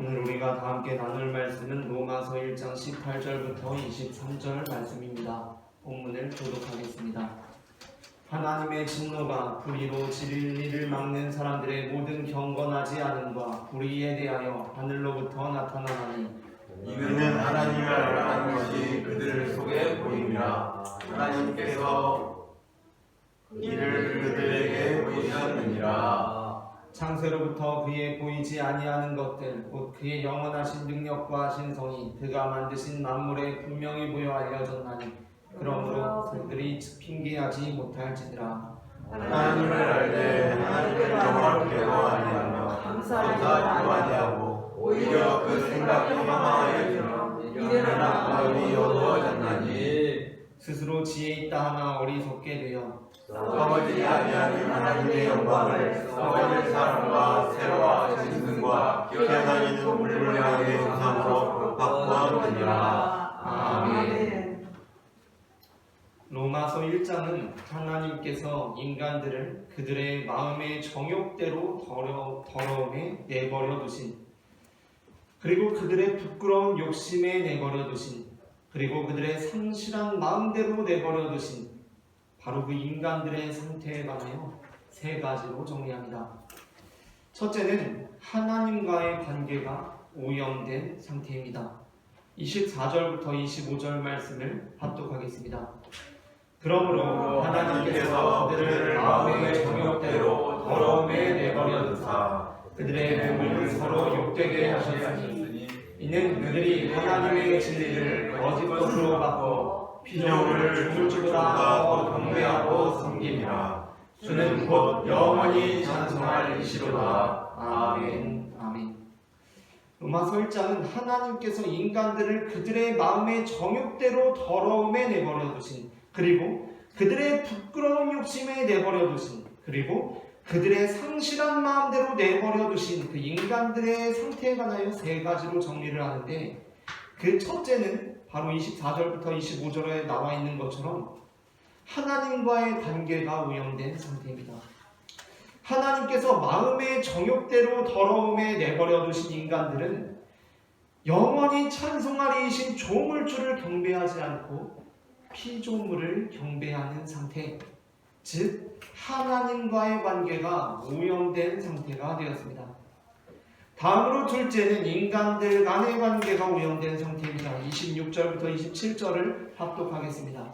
오늘 우리가 다 함께 나눌 말씀은 로마서 1장 18절부터 23절 말씀입니다. 본문을 교독하겠습니다. 하나님의 진노가 불의로 진리를 막는 사람들의 모든 경건하지 않음과 불의에 대하여 하늘로부터 나타나나니 이는 하나님을 알아가는 것이 그들 속에 보임이라. 하나님께서 이를 그들에게 보이셨느니라. 창세로부터 그의 보이지 아니하는 것들 곧 그의 영원하신 능력과 신성이 그가 만드신 만물에 분명히 보여 알려졌나니 그러므로 그들이 핑계하지 못할지니라. 하나님을 알되 하나님을 영화롭게도 아니하며 감사하지도 아니하고 오히려 그 생각이 망하여지며 이르는 악법이 어두워졌나니 스스로 지혜 있다 하나 어리석게 되어 써버리지 아니하는 하나님의 영광을 써버릴 사람과 새와 짐승과 기어다니는 물고기의 형상으로 바꾸었느니라. 아멘. 로마서 1장은 하나님께서 인간들을 그들의 마음의 정욕대로 더러움에 내버려 두신, 그리고 그들의 부끄러운 욕심에 내버려 두신, 그리고 그들의 상실한 마음대로 내버려 두신 바로 그 인간들의 상태에 관하여 세 가지로 정리합니다. 첫째는 하나님과의 관계가 오염된 상태입니다. 24절부터 25절 말씀을 합독하겠습니다. 그러므로 하나님께서 그들을 마음의 정욕대로 더러움에 내버려 두사 그들의 몸을 서로 욕되게 하셨으니 이는 그들이 하나님의 진리를 거짓 것으로 바꿔 피조물을 주주보다 더 경배하고 섬김이라. 주는 곧 영원히 찬송할 이시로다. 아멘. 아멘. 로마서 1장은 하나님께서 인간들을 그들의 마음의 정욕대로 더러움에 내버려 두신, 그리고 그들의 부끄러운 욕심에 내버려 두신, 그리고 그들의 상실한 마음대로 내버려 두신 그 인간들의 상태에 관하여 세 가지로 정리를 하는데, 그 첫째는 바로 24절부터 25절에 나와 있는 것처럼 하나님과의 관계가 오염된 상태입니다. 하나님께서 마음의 정욕대로 더러움에 내버려 두신 인간들은 영원히 찬송하리이신 조물주를 경배하지 않고 피조물을 경배하는 상태, 즉 하나님과의 관계가 오염된 상태가 되었습니다. 다음으로 둘째는 인간들 간의 관계가 오염된 상태입니다. 26절부터 27절을 합독하겠습니다.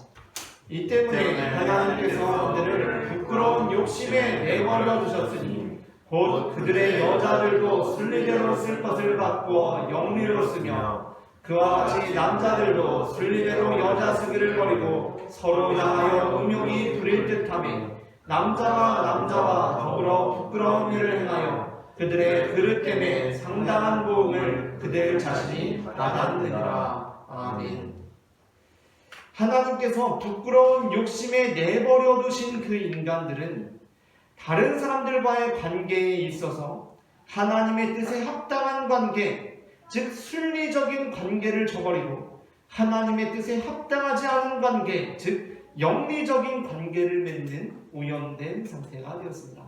이 때문에 하나님께서 그들을 부끄러운 욕심에 내버려 두셨으니 곧 그들의 여자들도 순리대로 쓸 것을 바꾸어 영리로 쓰며 그와 같이 남자들도 순리대로 여자 쓰기를 버리고 서로 향하여 음욕이 부릴 듯하며 남자와 남자와 더불어 부끄러운 일을 행하여 그들의 그릇 때문에 상당한 보응을 그들 자신이 받았느니라. 아멘. 하나님께서 부끄러운 욕심에 내버려 두신 그 인간들은 다른 사람들과의 관계에 있어서 하나님의 뜻에 합당한 관계, 즉 순리적인 관계를 저버리고 하나님의 뜻에 합당하지 않은 관계, 즉 영리적인 관계를 맺는 오염된 상태가 되었습니다.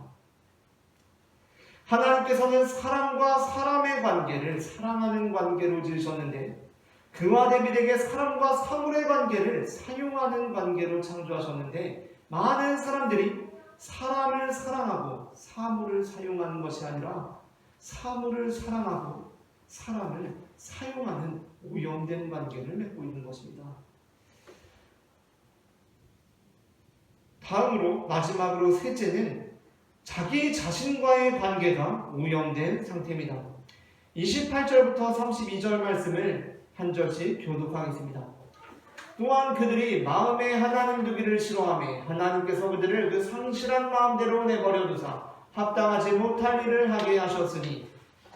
하나님께서는 사람과 사람의 관계를 사랑하는 관계로 지으셨는데 그와 대비되게 사람과 사물의 관계를 사용하는 관계로 창조하셨는데 많은 사람들이 사람을 사랑하고 사물을 사용하는 것이 아니라 사물을 사랑하고 사람을 사용하는 오염된 관계를 맺고 있는 것입니다. 다음으로 마지막으로 셋째는 자기 자신과의 관계가 오염된 상태입니다. 28절부터 32절 말씀을 한 절씩 교독하겠습니다. 또한 그들이 마음에 하나님 두기를 싫어하며 하나님께서 그들을 그 상실한 마음대로 내버려 두사 합당하지 못할 일을 하게 하셨으니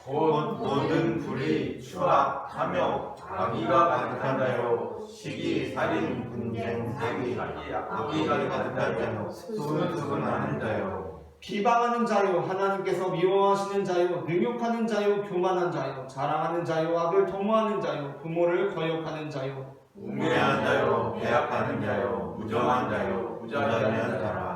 곧 모든 불의, 추악, 탐욕, 악의가 가득한 자요 시기, 살인, 분쟁, 사기, 악의가 가득한 자요 수근수근하는 자요 비방하는 자요 하나님께서 미워하시는 자요 능욕하는 자요 교만한 자요 자랑하는 자요 악을 도모하는 자요 부모를 거역하는 자요 우매한 자요 배약하는 자요 무정한 자요 부자되는 자라.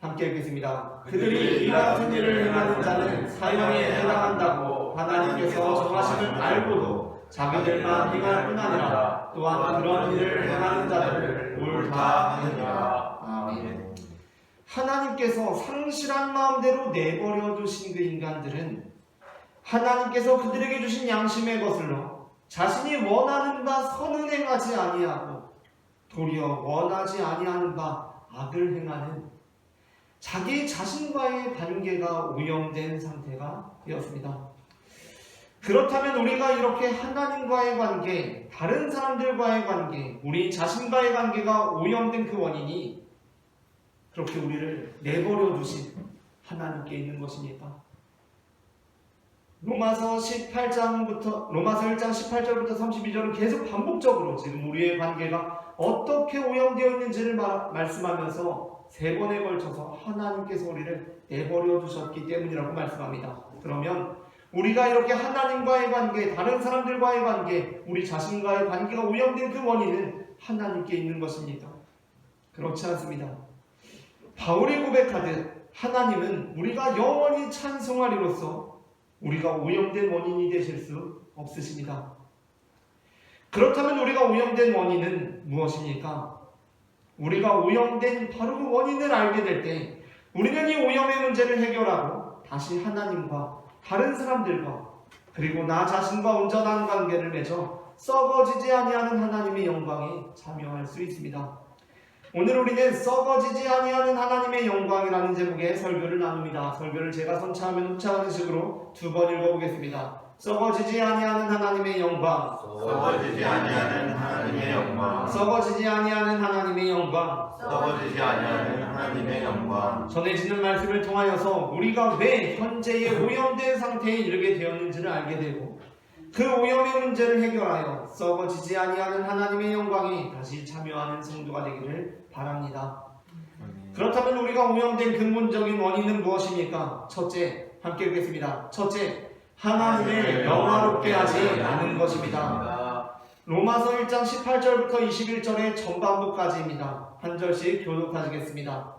함께 읽겠습니다. 그들이 이 같은 일을 행하는 자는 사형에 해당한다고 하나님께 하나님께서 정하심을 알고도 자기들만 행할 뿐 아니라 또한 그런 일을 행하는 자들을 옳다 하느니라. 아멘. 하나님께서 상실한 마음대로 내버려 두신 그 인간들은 하나님께서 그들에게 주신 양심의 거슬러 자신이 원하는 바 선은 행하지 아니하고 도리어 원하지 아니하는 바 악을 행하는 자기 자신과의 관계가 오염된 상태가 되었습니다. 그렇다면 우리가 이렇게 하나님과의 관계, 다른 사람들과의 관계, 우리 자신과의 관계가 오염된 그 원인이 그렇게 우리를 내버려 두신 하나님께 있는 것입니까? 로마서 1장 18절부터 32절은 계속 반복적으로 지금 우리의 관계가 어떻게 오염되어 있는지를 말씀하면서 3번에 걸쳐서 하나님께서 우리를 내버려 두셨기 때문이라고 말씀합니다. 그러면 우리가 이렇게 하나님과의 관계, 다른 사람들과의 관계, 우리 자신과의 관계가 오염된 그 원인은 하나님께 있는 것입니까? 그렇지 않습니다. 바울이 고백하듯 하나님은 우리가 영원히 찬송하리로써 우리가 오염된 원인이 되실 수 없으십니다. 그렇다면 우리가 오염된 원인은 무엇입니까? 우리가 오염된 바로 그 원인을 알게 될 때 우리는 이 오염의 문제를 해결하고 다시 하나님과 다른 사람들과 그리고 나 자신과 온전한 관계를 맺어 썩어지지 아니하는 하나님의 영광에 참여할 수 있습니다. 오늘 우리는 썩어지지 아니하는 하나님의 영광이라는 제목의 설교를 나눕니다. 설교를 제가 선차하면 흡차하는 식으로 2번 읽어보겠습니다. 썩어지지 아니하는 하나님의 영광, 썩어지지 아니하는 하나님의 영광, 썩어지지 아니하는 하나님의 영광, 썩어지지 아니하는 하나님의 영광. 전해지는 말씀을 통하여서 우리가 왜 현재의 오염된 상태에 이르게 되었는지를 알게 되고 그 오염의 문제를 해결하여 썩어지지 아니하는 하나님의 영광에 다시 참여하는 성도가 되기를 바랍니다. 그렇다면 우리가 오염된 근본적인 원인은 무엇입니까? 첫째, 함께 읽겠습니다. 첫째, 하나님을 영화롭게 하지 않은 것입니다. 로마서 1장 18절부터 21절의 전반부까지입니다. 한 절씩 교독하시겠습니다.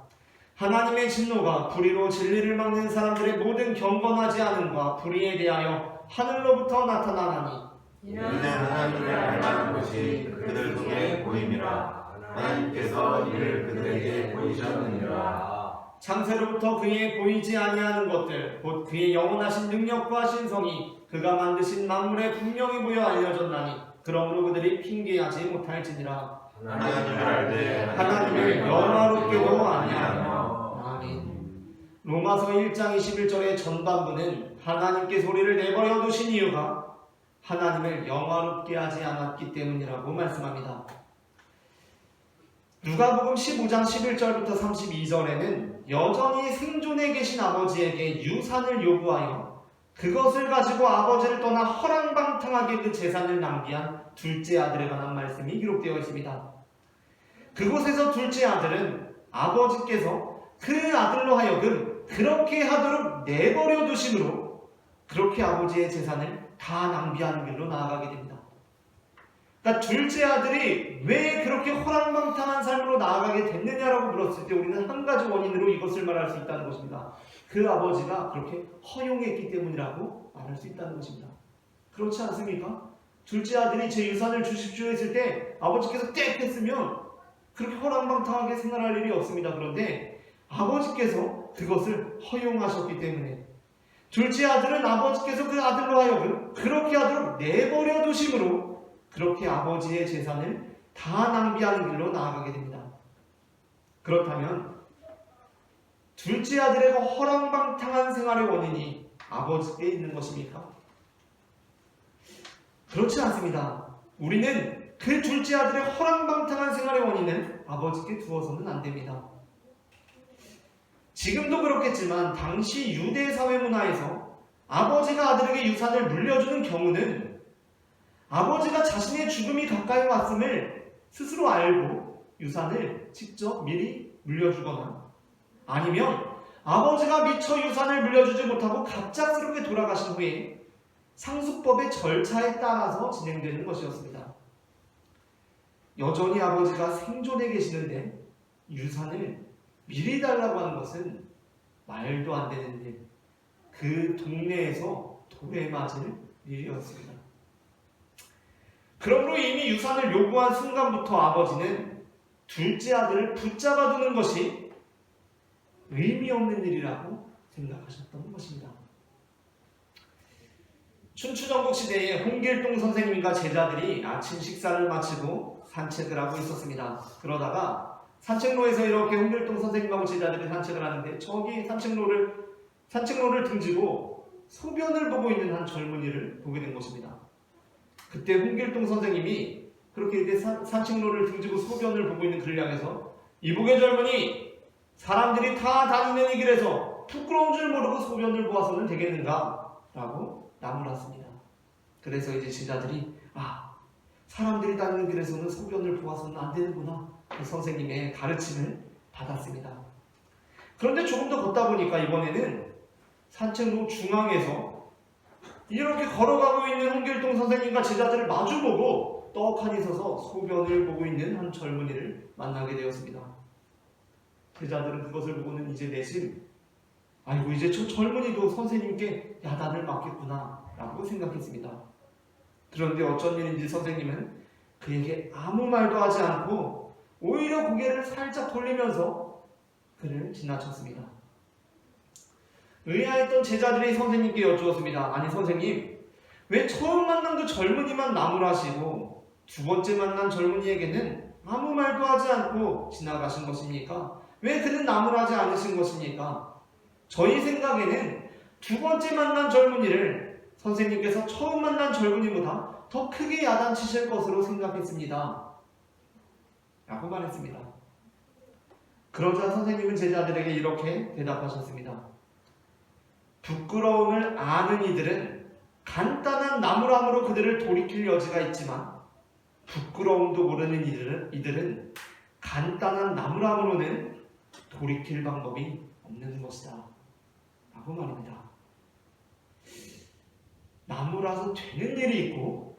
하나님의 진노가 불의로 진리를 막는 사람들의 모든 경건하지 않음과 불의에 대하여 하늘로부터 나타나나니 이는 하나님을 알만한 것이 그들 중에 보임이라. 하나님께서 이를 그들에게 보이셨느니라. 창세로부터 그의 보이지 아니하는 것들 곧 그의 영원하신 능력과 신성이 그가 만드신 만물에 분명히 보여 알려졌나니 그러므로 그들이 핑계하지 못할지니라. 하나님을 알되 하나님을 영화롭게도 아니하며. 아멘. 로마서 1장 21절의 전반부는 하나님께서 우리를 내버려 두신 이유가 하나님을 영화롭게 하지 않았기 때문이라고 말씀합니다. 누가복음 15장 11절부터 32절에는 여전히 생존해 계신 아버지에게 유산을 요구하여 그것을 가지고 아버지를 떠나 허랑방탕하게 그 재산을 낭비한 둘째 아들에 관한 말씀이 기록되어 있습니다. 그곳에서 둘째 아들은 아버지께서 그 아들로 하여금 그렇게 하도록 내버려 두심으로 그렇게 아버지의 재산을 다 낭비하는 길로 나아가게 됩니다. 그러니까 둘째 아들이 왜 그렇게 허랑방탕한 삶으로 나아가게 됐느냐라고 물었을 때 우리는 한 가지 원인으로 이것을 말할 수 있다는 것입니다. 그 아버지가 그렇게 허용했기 때문이라고 말할 수 있다는 것입니다. 그렇지 않습니까? 둘째 아들이 제 유산을 주십시오 했을 때 아버지께서 땡 했으면 그렇게 허랑방탕하게 생활할 일이 없습니다. 그런데 아버지께서 그것을 허용하셨기 때문에 둘째 아들은 아버지께서 그 아들로 하여금 그렇게 하도록 내버려 두심으로 그렇게 아버지의 재산을 다 낭비하는 길로 나아가게 됩니다. 그렇다면 둘째 아들의 허랑방탕한 생활의 원인이 아버지께 있는 것입니까? 그렇지 않습니다. 우리는 그 둘째 아들의 허랑방탕한 생활의 원인은 아버지께 두어서는 안 됩니다. 지금도 그렇겠지만 당시 유대 사회 문화에서 아버지가 아들에게 유산을 물려주는 경우는 아버지가 자신의 죽음이 가까이 왔음을 스스로 알고 유산을 직접 미리 물려주거나 아니면 아버지가 미처 유산을 물려주지 못하고 갑작스럽게 돌아가신 후에 상속법의 절차에 따라서 진행되는 것이었습니다. 여전히 아버지가 생존해 계시는데 유산을 미리 달라고 하는 것은 말도 안 되는 일, 그 동네에서 돌에 맞을 일이었습니다. 그러므로 이미 유산을 요구한 순간부터 아버지는 둘째 아들을 붙잡아 두는 것이 의미 없는 일이라고 생각하셨던 것입니다. 춘추전국 시대에 홍길동 선생님과 제자들이 아침 식사를 마치고 산책을 하고 있었습니다. 그러다가 산책로에서 이렇게 홍길동 선생님하고 제자들이 산책을 하는데 저기 산책로를 등지고 소변을 보고 있는 한 젊은이를 보게 된 것입니다. 그때 홍길동 선생님이 그렇게 이렇게 산책로를 등지고 소변을 보고 있는 그를 향해서 이보게 젊은이, 사람들이 다 다니는 이 길에서 부끄러운 줄 모르고 소변을 보아서는 되겠는가? 라고 나무랐습니다. 그래서 이제 제자들이 사람들이 다니는 길에서는 소변을 보아서는 안 되는구나. 그 선생님의 가르침을 받았습니다. 그런데 조금 더 걷다 보니까 이번에는 산책로 중앙에서 이렇게 걸어가고 있는 홍길동 선생님과 제자들을 마주보고 떡하니 서서 소변을 보고 있는 한 젊은이를 만나게 되었습니다. 제자들은 그것을 보고는 이제 내심 아이고 이제 저 젊은이도 선생님께 야단을 맞겠구나 라고 생각했습니다. 그런데 어쩐 일인지 선생님은 그에게 아무 말도 하지 않고 오히려 고개를 살짝 돌리면서 그를 지나쳤습니다. 의아했던 제자들이 선생님께 여쭈었습니다. 아니 선생님, 왜 처음 만난 그 젊은이만 나무라시고 두 번째 만난 젊은이에게는 아무 말도 하지 않고 지나가신 것입니까? 왜 그는 나무라지 않으신 것입니까? 저희 생각에는 두 번째 만난 젊은이를 선생님께서 처음 만난 젊은이보다 더 크게 야단치실 것으로 생각했습니다. 라고 말했습니다. 그러자 선생님은 제자들에게 이렇게 대답하셨습니다. 부끄러움을 아는 이들은 간단한 나무람으로 그들을 돌이킬 여지가 있지만 부끄러움도 모르는 이들은 간단한 나무람으로는 돌이킬 방법이 없는 것이다. 라고 말합니다. 나무라서 되는 일이 있고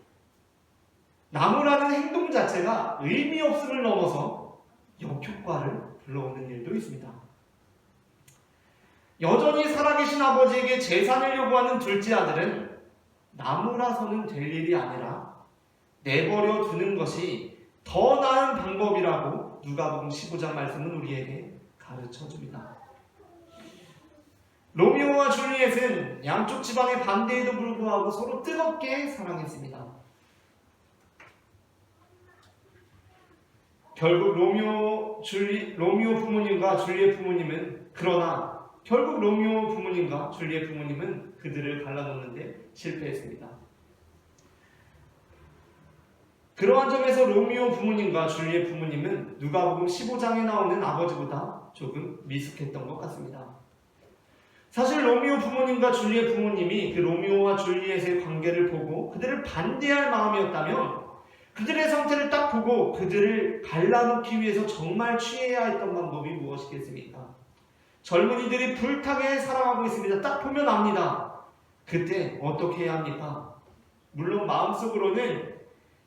나무라는 행동 자체가 의미 없음을 넘어서 역효과를 불러오는 일도 있습니다. 여전히 살아계신 아버지에게 재산을 요구하는 둘째 아들은 나무라서는 될 일이 아니라 내버려 두는 것이 더 나은 방법이라고 누가복음 15장 말씀은 우리에게 가르쳐줍니다. 로미오와 줄리엣은 양쪽 집안의 반대에도 불구하고 서로 뜨겁게 사랑했습니다. 결국 로미오 부모님과 줄리엣 부모님은 결국 로미오 부모님과 줄리엣 부모님은 그들을 갈라놓는데 실패했습니다. 그러한 점에서 로미오 부모님과 줄리엣 부모님은 누가복음 15장에 나오는 아버지보다 조금 미숙했던 것 같습니다. 사실 로미오 부모님과 줄리엣 부모님이 그 로미오와 줄리엣의 관계를 보고 그들을 반대할 마음이었다면 그들의 상태를 딱 보고 그들을 갈라놓기 위해서 정말 취해야 했던 방법이 무엇이겠습니까? 젊은이들이 불타게 사랑하고 있습니다. 딱 보면 압니다. 그때 어떻게 해야 합니까? 물론 마음속으로는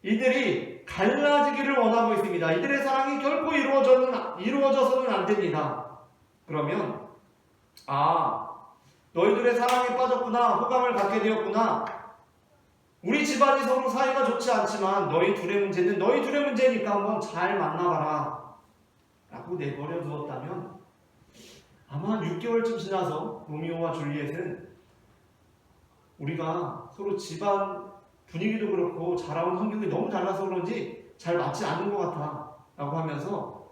이들이 갈라지기를 원하고 있습니다. 이들의 사랑이 결코 이루어져서는 안 됩니다. 그러면 너희들의 사랑에 빠졌구나, 호감을 갖게 되었구나. 우리 집안이 서로 사이가 좋지 않지만 너희 둘의 문제는 너희 둘의 문제니까 한번 잘 만나봐라 라고 내버려 두었다면 아마 6개월쯤 지나서 로미오와 줄리엣은 우리가 서로 집안 분위기도 그렇고 자라온 환경이 너무 달라서 그런지 잘 맞지 않는 것 같아 라고 하면서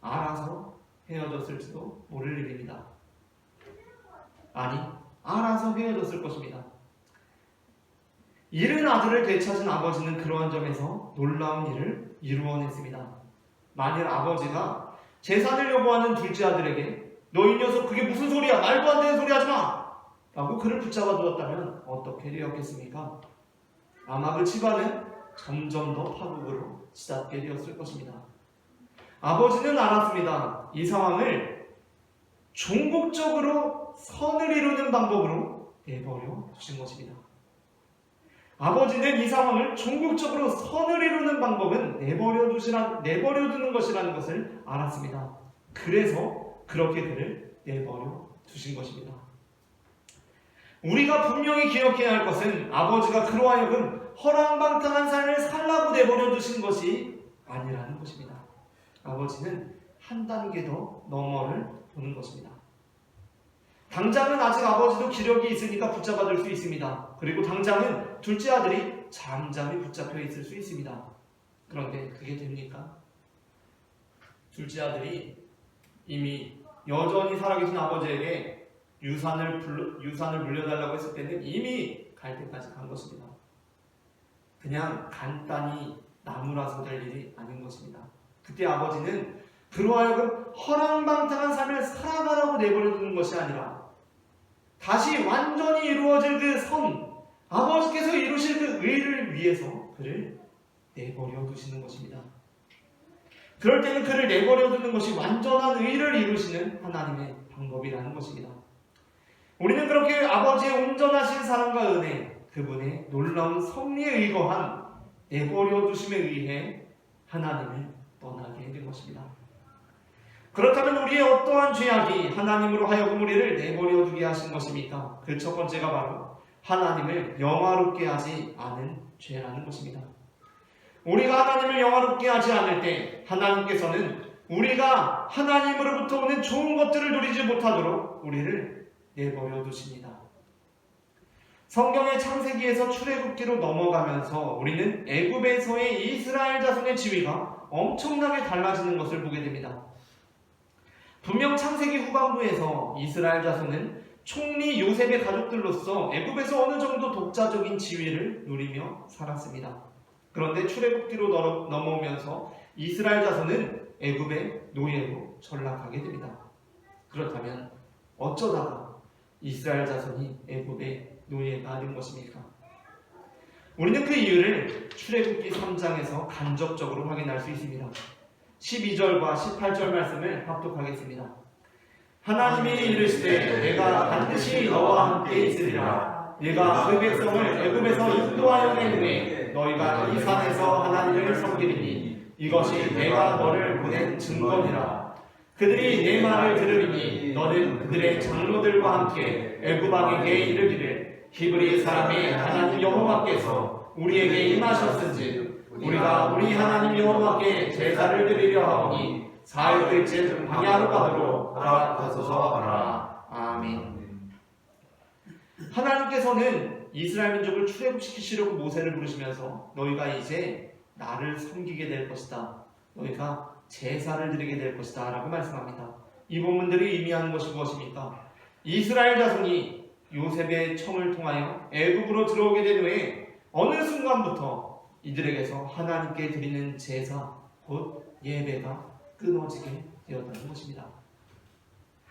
알아서 헤어졌을지도 모를 일입니다. 아니, 알아서 헤어졌을 것입니다. 잃은 아들을 되찾은 아버지는 그러한 점에서 놀라운 일을 이루어냈습니다. 만일 아버지가 재산을 요구하는 둘째 아들에게 너 이 녀석 그게 무슨 소리야, 말도 안 되는 소리 하지마 라고 그를 붙잡아 두었다면 어떻게 되었겠습니까? 아마 그 집안은 점점 더 파국으로 치닫게 되었을 것입니다. 아버지는 알았습니다. 이 상황을 종국적으로 선을 이루는 방법으로 내버려 두신 것입니다. 아버지는 이 상황을 종국적으로 선을 이루는 방법은 내버려 두는 것이라는 것을 알았습니다. 그래서 그렇게 그를 내버려 두신 것입니다. 우리가 분명히 기억해야 할 것은 아버지가 그로 하여금 허랑방탕한 삶을 살라고 내버려 두신 것이 아니라는 것입니다. 아버지는 한 단계 더 너머를 보는 것입니다. 당장은 아직 아버지도 기력이 있으니까 붙잡아둘 수 있습니다. 그리고 당장은 둘째 아들이 잠잠히 붙잡혀 있을 수 있습니다. 그런데 그게 됩니까? 둘째 아들이 이미 여전히 살아계신 아버지에게 유산을 물려달라고 했을 때는 이미 갈 때까지 간 것입니다. 그냥 간단히 나무라서 될 일이 아닌 것입니다. 그때 아버지는 그로 하여금 허랑방탕한 삶을 살아가라고 내버려두는 것이 아니라 다시 완전히 이루어질 그 선, 아버지께서 이루실 그 의를 위해서 그를 내버려 두시는 것입니다. 그럴 때는 그를 내버려 두는 것이 완전한 의를 이루시는 하나님의 방법이라는 것입니다. 우리는 그렇게 아버지의 온전하신 사랑과 은혜, 그분의 놀라운 섭리에 의거한 내버려 두심에 의해 하나님을 떠나게 된 것입니다. 그렇다면 우리의 어떠한 죄악이 하나님으로 하여금 우리를 내버려 두게 하신 것입니까? 그 첫 번째가 바로 하나님을 영화롭게 하지 않은 죄라는 것입니다. 우리가 하나님을 영화롭게 하지 않을 때 하나님께서는 우리가 하나님으로부터 오는 좋은 것들을 누리지 못하도록 우리를 내버려 두십니다. 성경의 창세기에서 출애굽기로 넘어가면서 우리는 애굽에서의 이스라엘 자손의 지위가 엄청나게 달라지는 것을 보게 됩니다. 분명 창세기 후반부에서 이스라엘 자손은 총리 요셉의 가족들로서 애굽에서 어느 정도 독자적인 지위를 누리며 살았습니다. 그런데 출애굽기로 넘어오면서 이스라엘 자손은 애굽의 노예로 전락하게 됩니다. 그렇다면 어쩌다가 이스라엘 자손이 애굽의 노예가 된 것입니까? 우리는 그 이유를 출애굽기 3장에서 간접적으로 확인할 수 있습니다. 12절과 18절 말씀을 합독하겠습니다. 하나님이 이르시되 내가 반드시 너와 함께 있으리라. 네가 그 백성을 애굽에서 인도하여 낸 후에 너희가 이 산에서 하나님을 섬기리니 이것이 내가 너를 보낸 증거니라. 그들이 내 말을 들으리니 너는 그들의 장로들과 함께 애굽 왕에게 이르기를 히브리 사람의 하나님 여호와께서 우리에게 임하셨은즉 우리가 우리 하나님 여호와께 제사를 드리려 하오니 사흘째 광야로 가도록 허락하소서 하라. 아멘. 하나님께서는 이스라엘 민족을 출애굽시키시려고 모세를 부르시면서 너희가 이제 나를 섬기게 될 것이다. 너희가 제사를 드리게 될 것이다 라고 말씀합니다. 이 본문들이 의미하는 것이 무엇입니까? 이스라엘 자손이 요셉의 청을 통하여 애굽으로 들어오게 된 후에 어느 순간부터 이들에게서 하나님께 드리는 제사, 곧 예배가 끊어지게 되었다는 것입니다.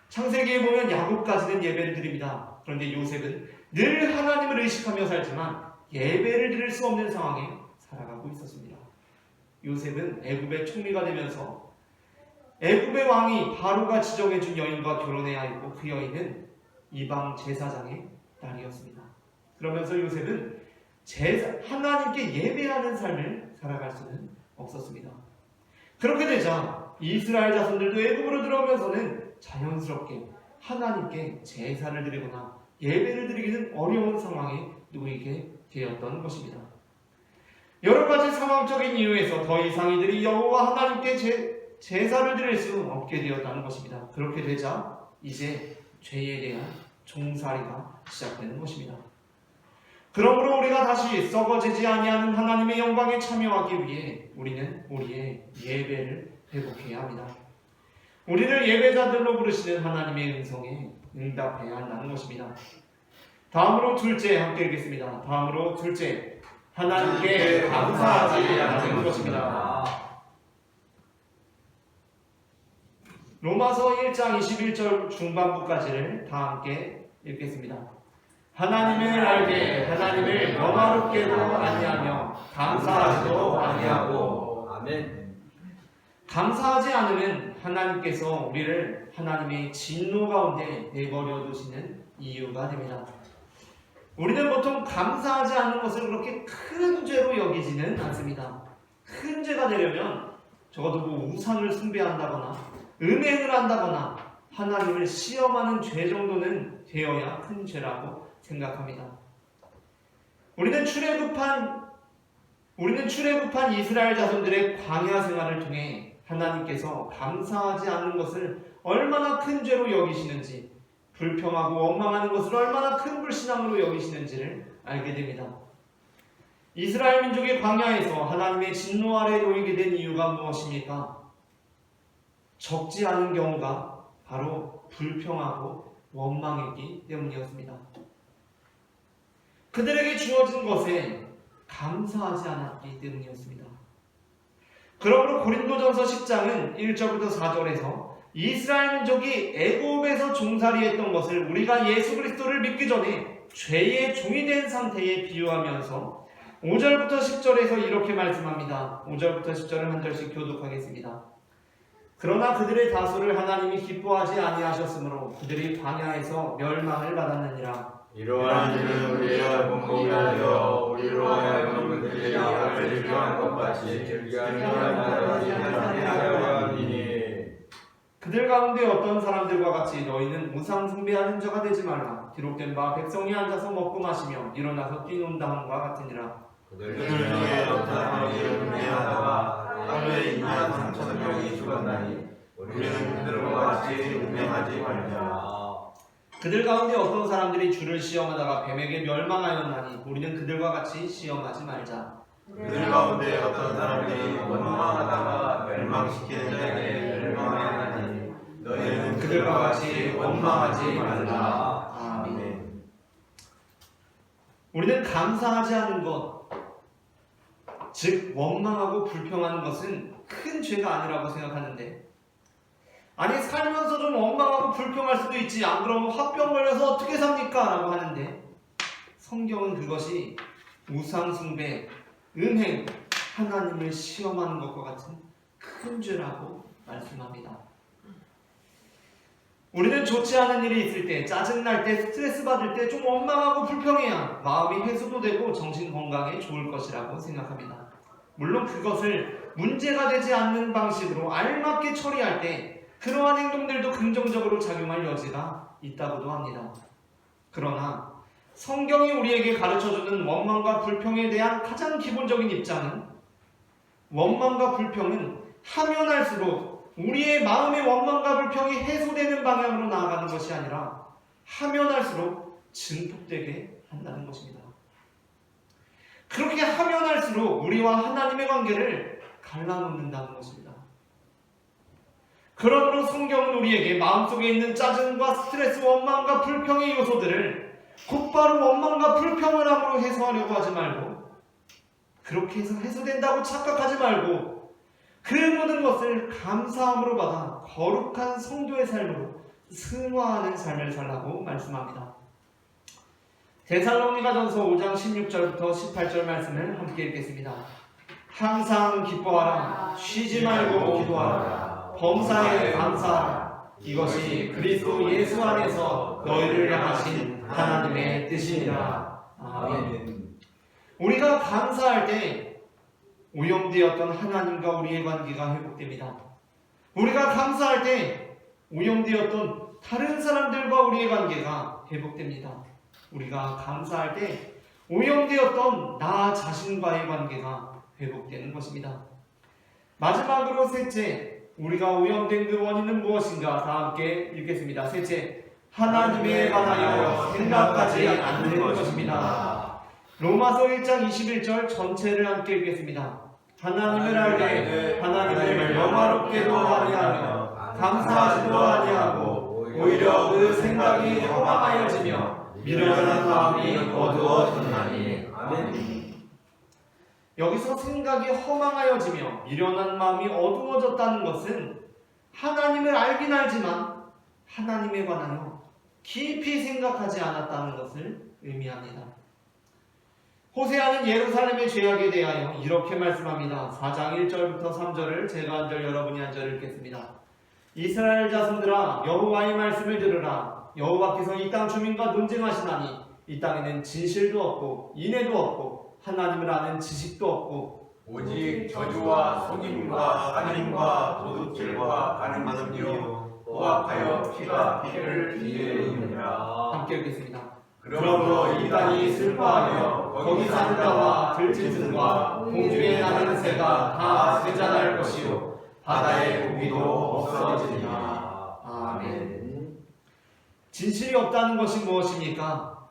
창세기에 보면 야곱까지는 예배를 드립니다. 그런데 요셉은 늘 하나님을 의식하며 살지만 예배를 드릴 수 없는 상황에 살아가고 있었습니다. 요셉은 애굽의 총리가 되면서 애굽의 왕이 바로가 지정해준 여인과 결혼해야 했고 그 여인은 이방 제사장의 딸이었습니다. 그러면서 요셉은 하나님께 예배하는 삶을 살아갈 수는 없었습니다. 그렇게 되자 이스라엘 자손들도 애굽으로 들어오면서는 자연스럽게 하나님께 제사를 드리거나 예배를 드리기는 어려운 상황에 놓이게 되었던 것입니다. 여러 가지 상황적인 이유에서 더 이상 이들이 여호와 하나님께 제사를 드릴 수 없게 되었다는 것입니다. 그렇게 되자 이제 죄에 대한 종살이가 시작되는 것입니다. 그러므로 우리가 다시 썩어지지 아니하는 하나님의 영광에 참여하기 위해 우리는 우리의 예배를 회복해야 합니다. 우리를 예배자들로 부르시는 하나님의 음성에 응답해야 한다는 것입니다. 다음으로 둘째 함께 읽겠습니다. 다음으로 둘째, 하나님께 감사하지 않는 것입니다. 로마서 1장 21절 중반부까지를 다 함께 읽겠습니다. 하나님을 알게 하나님을 영화롭게도 아니하며 감사하지도 아니하고. 아멘. 감사하지 않으면 하나님께서 우리를 하나님의 진노 가운데 내버려 두시는 이유가 됩니다. 우리는 보통 감사하지 않는 것을 그렇게 큰 죄로 여기지는 않습니다. 큰 죄가 되려면 적어도 뭐 우상을 숭배한다거나 음행을 한다거나 하나님을 시험하는 죄 정도는 되어야 큰 죄라고 생각합니다. 우리는 출애굽한 이스라엘 자손들의 광야 생활을 통해 하나님께서 감사하지 않는 것을 얼마나 큰 죄로 여기시는지, 불평하고 원망하는 것을 얼마나 큰 불신앙으로 여기시는지를 알게 됩니다. 이스라엘 민족의 광야에서 하나님의 진노 아래 놓이게 된 이유가 무엇입니까? 적지 않은 경우가 바로 불평하고 원망했기 때문이었습니다. 그들에게 주어진 것에 감사하지 않았기 때문이었습니다. 그러므로 고린도전서 10장은 1절부터 4절에서 이스라엘 민족이 애굽에서 종살이했던 것을 우리가 예수 그리스도를 믿기 전에 죄의 종이 된 상태에 비유하면서 5절부터 10절에서 이렇게 말씀합니다. 5절부터 10절을 한 절씩 교독하겠습니다. 그러나 그들의 다수를 하나님이 기뻐하지 아니하셨으므로 그들이 광야에서 멸망을 받았느니라. 이러한 일은 우리의 본공이 되어 우리로 하여금 그들이 악을 즐겨한 것 같이 즐겨하는 자들이 하려 함이니 그들 가운데 어떤 사람들과 같이 너희는 우상 숭배하는 자가 되지 말라. 기록된 바 백성이 앉아서 먹고 마시며 일어나서 뛰논다 함과 같으니라. 그들 중에 어떤 사람이 운행하다가 하루에 2만 3천 명이 죽었나니 우리는 그들과 같이 운행하지 말자. 그들 가운데 어떤 사람들이 주를 시험하다가 뱀에게 멸망하였나니 우리는 그들과 같이 시험하지 말자. 그들 가운데 어떤 사람들이 원망하다가 멸망시키는 자에게 멸망하였나니 너희는 그들과 같이 원망하지 말라. 아멘. 우리는 감사하지 않은 것, 즉 원망하고 불평하는 것은 큰 죄가 아니라고 생각하는데, 아니 살면서 좀 원망하고 불평할 수도 있지, 안 그러면 화병 걸려서 어떻게 삽니까? 라고 하는데 성경은 그것이 우상 숭배, 음행, 하나님을 시험하는 것과 같은 큰 죄라고 말씀합니다. 우리는 좋지 않은 일이 있을 때, 짜증날 때, 스트레스 받을 때 좀 원망하고 불평해야 마음이 해소도 되고 정신 건강에 좋을 것이라고 생각합니다. 물론 그것을 문제가 되지 않는 방식으로 알맞게 처리할 때 그러한 행동들도 긍정적으로 작용할 여지가 있다고도 합니다. 그러나 성경이 우리에게 가르쳐주는 원망과 불평에 대한 가장 기본적인 입장은, 원망과 불평은 하면 할수록 우리의 마음의 원망과 불평이 해소되는 방향으로 나아가는 것이 아니라 하면 할수록 증폭되게 한다는 것입니다. 그렇게 하면 할수록 우리와 하나님의 관계를 갈라놓는다는 것입니다. 그러므로 성경은 우리에게 마음속에 있는 짜증과 스트레스, 원망과 불평의 요소들을 곧바로 원망과 불평을 함으로 해소하려고 하지 말고, 그렇게 해서 해소된다고 착각하지 말고 그 모든 것을 감사함으로 받아 거룩한 성도의 삶으로 승화하는 삶을 살라고 말씀합니다. 데살로니가전서 5장 16절부터 18절 말씀을 함께 읽겠습니다. 항상 기뻐하라. 쉬지 말고 기도하라. 범사에 감사하라. 이것이 그리스도 예수 안에서 너희를 향하신 하나님의 뜻이니라. 아멘. 우리가 감사할 때 오염되었던 하나님과 우리의 관계가 회복됩니다. 우리가 감사할 때 오염되었던 다른 사람들과 우리의 관계가 회복됩니다. 우리가 감사할 때 오염되었던 나 자신과의 관계가 회복되는 것입니다. 마지막으로 셋째, 우리가 오염된 그 원인은 무엇인가 다 함께 읽겠습니다. 셋째, 하나님에 관하여 생각하지 않는 것입니다. 로마서 1장 21절 전체를 함께 읽겠습니다. 하나님을 알되 하나님을 영화롭게도 아니하며 감사하지도 아니하고 오히려 그 생각이 허망하여지며 미련한 마음이 어두워졌나니. 아멘. 여기서 생각이 허망하여지며 미련한 마음이 어두워졌다는 것은 하나님을 알긴 알지만 하나님에 관하여 깊이 생각하지 않았다는 것을 의미합니다. 호세아는 예루살렘의 죄악에 대하여 이렇게 말씀합니다. 4장 1절부터 3절을 제가 한 절 여러분이 한 절 읽겠습니다. 이스라엘 자손들아 여호와의 말씀을 들으라. 여호와께서 이 땅 주민과 논쟁하시나니 이 땅에는 진실도 없고 인애도 없고 하나님을 아는 지식도 없고 오직 저주와 속임과 살인과 도둑질과 가늠하는 이요 포악하여 피가 피를 흘리느니라. 함께 읽겠습니다. 그러므로 이 땅이 슬퍼하며 거기 사는 자와 들짐승과 공중에 나는 새가 다 쇠잔할 것이요 바다의 고기도 없어지리라. 아멘. 진실이 없다는 것이 무엇입니까?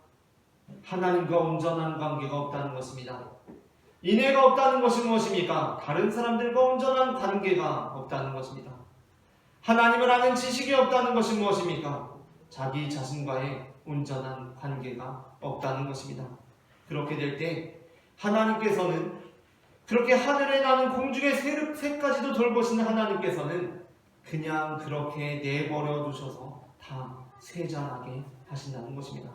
하나님과 온전한 관계가 없다는 것입니다. 인애가 없다는 것이 무엇입니까? 다른 사람들과 온전한 관계가 없다는 것입니다. 하나님을 아는 지식이 없다는 것이 무엇입니까? 자기 자신과의 온전한 관계가 없다는 것입니다. 그렇게 될 때 하나님께서는 그렇게 하늘에 나는 공중의 새까지도 돌보시는 하나님께서는 그냥 그렇게 내버려 두셔서 다 쇠잔하게 하신다는 것입니다.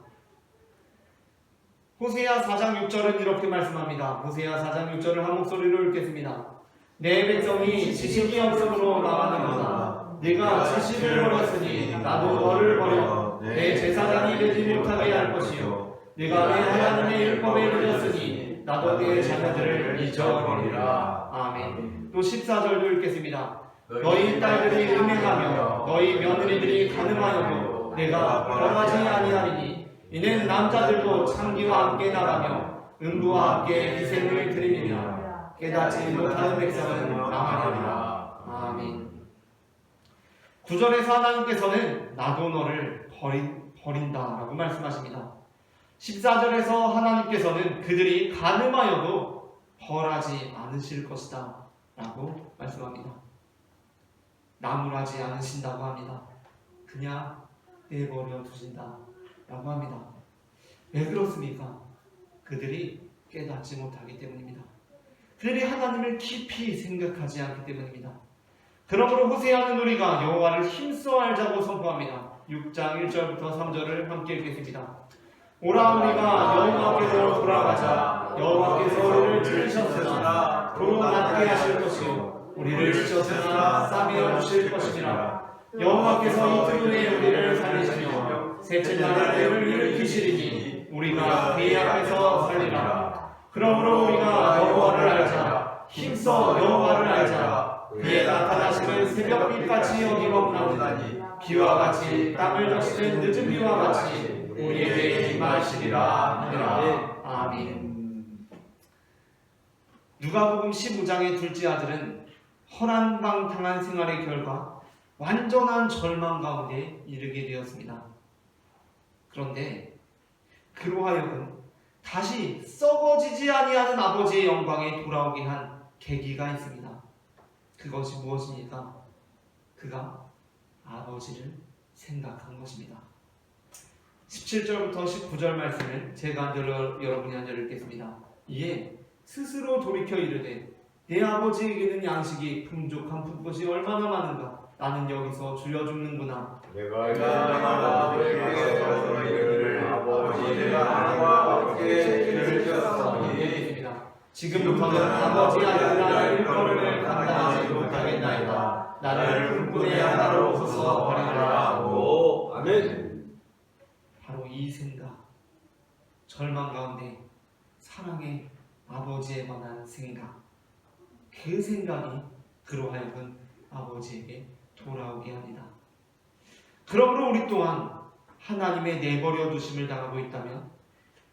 호세아 4장 6절은 이렇게 말씀합니다. 호세아 4장 6절을 한 목소리로 읽겠습니다. 내 백성이 지식이 없음으로 망하는구나. 네가 지식을 버렸으니 나도 너를 버려 내 제사장이 되지 못하게 할 것이요 네가 내 하나님의 율법에 늦었으니 나도 내 자녀들을 잊어버리라. 아멘. 또 14절도 읽겠습니다. 너희 딸들이 음행하며 너희 며느리들이 가늠하여도 내가 벌하지 아니하리니 이는 남자들도 창기와 함께 나가며 음부와 함께 희생을 드리리라. 깨닫지 못하는 백성은 망하리라. 아멘. 9절에서 하나님께서는 나도 너를 버린다라고 말씀하십니다. 14절에서 하나님께서는 그들이 간음하여도 벌하지 않으실 것이다 라고 말씀합니다. 나무라지 않으신다고 합니다. 그냥 내버려 두신다 라고 합니다. 왜 그렇습니까? 그들이 깨닫지 못하기 때문입니다. 그들이 하나님을 깊이 생각하지 않기 때문입니다. 그러므로 호세아는 우리가 여호와를 힘써 알자고 선포합니다. 6장 1절부터 3절을 함께 읽겠습니다. 오라 우리가 여호와께로 돌아가자. 여호와께서 우리를 찢으셨으나 도로 낫게 하실 것이요 우리를 찢으셨으나 싸매어 주실 것이니라. 여호와께서 이틀 후에 우리를 살리시며 셋째 날에 우리를 일으키시리니 우리가 그의 앞에서 살리라. 그러므로 우리가 여호와를 알자. 힘써 여호와를 알자. 그의 나타나심은 새벽빛같이 어김없나니 비와 같이 땅을 적시는 늦은 비와 같이 우리에게 임하시리라 하니라. 아멘. 누가복음 15장의 둘째 아들은 허랑방탕한 생활의 결과 완전한 절망 가운데 이르게 되었습니다. 그런데 그로 하여금 다시 썩어지지 아니하는 아버지의 영광에 돌아오게 한 계기가 있습니다. 그것이 무엇입니까? 그가 아버지를 생각한 것입니다. 17절부터 19절 말씀을 제가 여러분이 앉아 읽겠습니다. 이에 스스로 돌이켜 이르되 내 아버지에게는 양식이 풍족한 풋것이 얼마나 많은가. 나는 여기서 줄여 죽는구나. 내가 아버지에게서 이르기를 아버지가 나와 함께 길을 지었사오니 지금부터는 아버지 아들이라 일컬음을 감당하지 못하겠나이다. 나를 불분의 하나로 오소서 버리라 하고. 아멘. 바로 이 생각, 절망 가운데 사랑의 아버지에 관한 생각, 그 생각이 그로 하여금 아버지에게 돌아오게 합니다. 그러므로 우리 또한 하나님의 내버려 두심을 당하고 있다면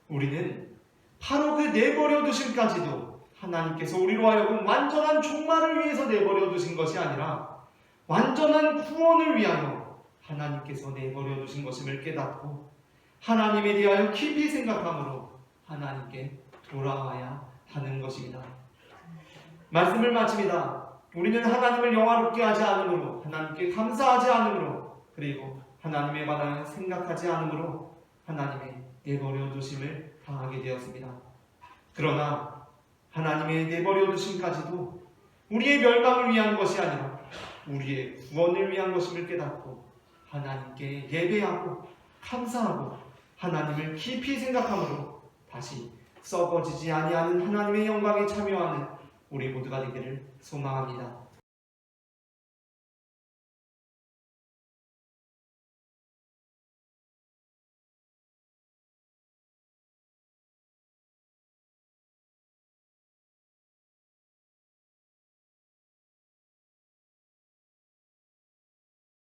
우리는 바로 그 내버려 두심까지도 하나님께서 우리로 하여금 완전한 종말을 위해서 내버려 두신 것이 아니라 완전한 구원을 위하여 하나님께서 내버려 두신 것임을 깨닫고 하나님에 대하여 깊이 생각함으로 하나님께 돌아와야 하는 것입니다. 말씀을 마칩니다. 우리는 하나님을 영화롭게 하지 않으므로, 하나님께 감사하지 않으므로, 그리고 하나님에 관하여 생각하지 않으므로 하나님의 내버려 두심을 당하게 되었습니다. 그러나 하나님의 내버려 두심까지도 우리의 멸망을 위한 것이 아니라 우리의 구원을 위한 것임을 깨닫고 하나님께 예배하고 감사하고 하나님을 깊이 생각함으로 다시 썩어지지 아니하는 하나님의 영광에 참여하는 우리 모두가 되기를 소망합니다.